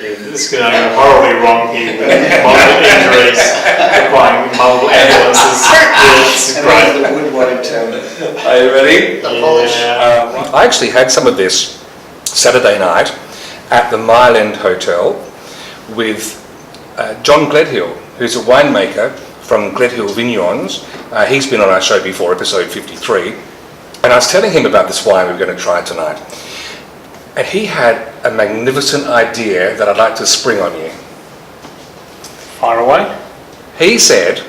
It's going to go horribly wrong here with multiple injuries requiring multiple ambulances. It's great. The wood won't Are you ready? the polish. I actually had some of this Saturday night at the Mile End Hotel with John Gledhill, who's a winemaker from Gledhill Vignerons. He's been on our show before, episode 53. And I was telling him about this wine we were going to try tonight. And he had a magnificent idea that I'd like to spring on you. Fire away. He said,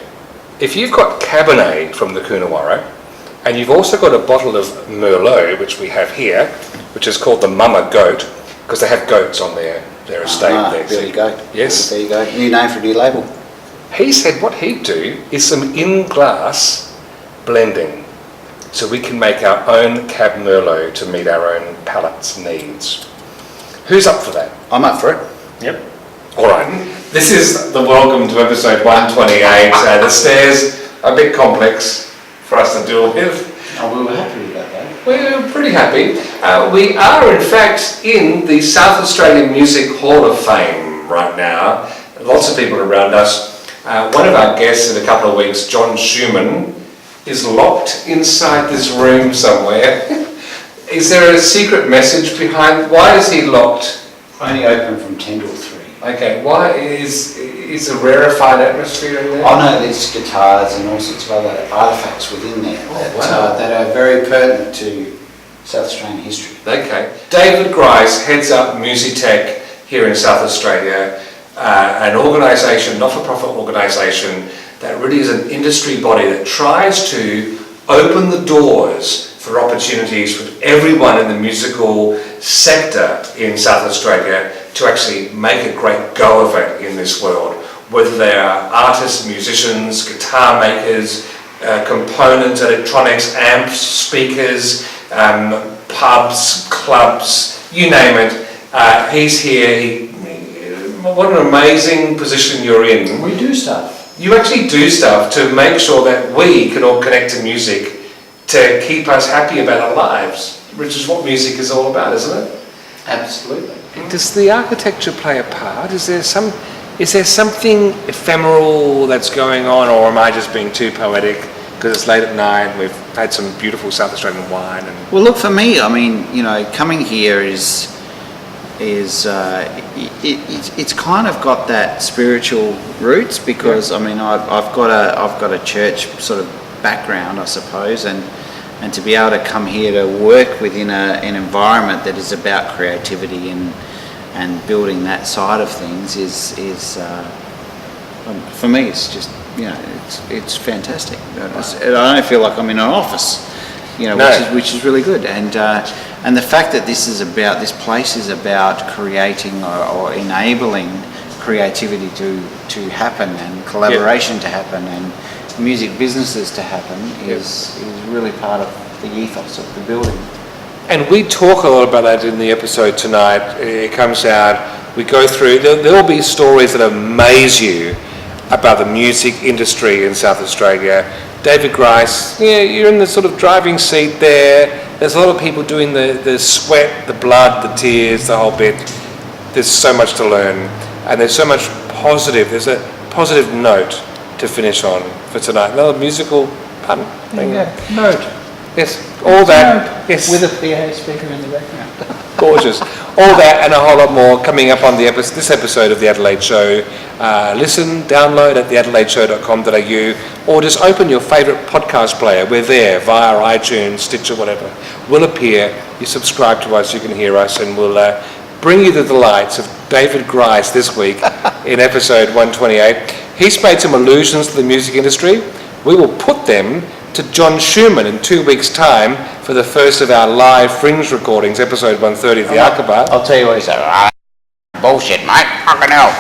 if you've got Cabernet from the Coonawarra, and you've also got a bottle of Merlot, which we have here, which is called the Mama Goat, because they have goats on their estate there. There you go. Yes. There you go. New name for a new label. He said what he'd do is some in-glass blending, so we can make our own Cab Merlot to meet our own palate's needs. Who's up for that? I'm up for it. Yep. All right. This is the welcome to episode 128. The stairs are a bit complex for us to deal with. Oh, we were happy about that. We're pretty happy. We are, in fact, in the South Australian Music Hall of Fame right now. Lots of people around us. One of our guests in a couple of weeks, John Schumann, is locked inside this room somewhere. Is there a secret message behind? Why is he locked? Only open from 10 till 3. Okay, why is a rarefied atmosphere in there? Oh no, there's guitars and all sorts of other artefacts within there that are very pertinent to South Australian history. Okay. David Grice heads up Musitech here in South Australia, an organisation, not-for-profit organisation, that really is an industry body that tries to open the doors for opportunities for everyone in the musical sector in South Australia to actually make a great go of it in this world, whether they are artists, musicians, guitar makers, components, electronics, amps, speakers, pubs, clubs, you name it. He's here. What an amazing position you're in. We do stuff. You actually do stuff to make sure that we can all connect to music to keep us happy about our lives, which is what music is all about, isn't it? Absolutely. Does the architecture play a part? Is there something ephemeral that's going on, or am I just being too poetic because it's late at night and we've had some beautiful South Australian wine? Well, look, for me, I mean, you know, coming here is it's kind of got that spiritual roots because I mean I've got a church sort of background, I suppose, and to be able to come here to work within an environment that is about creativity and building that side of things is for me it's just, you know, it's fantastic. I don't feel like I'm in an office, you know, which is really good, and the fact that this place is about creating or enabling creativity to happen and collaboration to happen and music businesses to happen is really part of the ethos of the building. And we talk a lot about that in the episode tonight. It comes out, we go through, there'll be stories that amaze you about the music industry in South Australia. David Grice, yeah, you're in the sort of driving seat there. There's a lot of people doing the sweat, the blood, the tears, the whole bit. There's so much to learn, and there's so much positive. There's a positive note to finish on for tonight. Another musical pardon? Note. Yes, all that. Yes. With a PA speaker in the background. Gorgeous. All that and a whole lot more coming up on this episode of The Adelaide Show. Listen, download at theadelaideShow.com.au, or just open your favourite podcast player. We're there via iTunes, Stitcher, whatever. We'll appear. You subscribe to us, you can hear us, and we'll bring you the delights of David Grice this week in episode 128. He's made some allusions to the music industry. We will put them to John Schumann in 2 weeks' time for the first of our live Fringe recordings, episode 130 of the Archibald. I'll tell you what he said. Bullshit, mate. Fucking hell.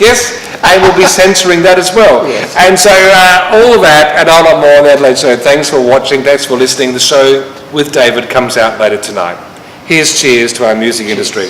Yes, and we'll be censoring that as well. Yes. And so all of that and a lot more on the Adelaide Show. Thanks for watching. Thanks for listening. The show with David comes out later tonight. Here's cheers to our music industry.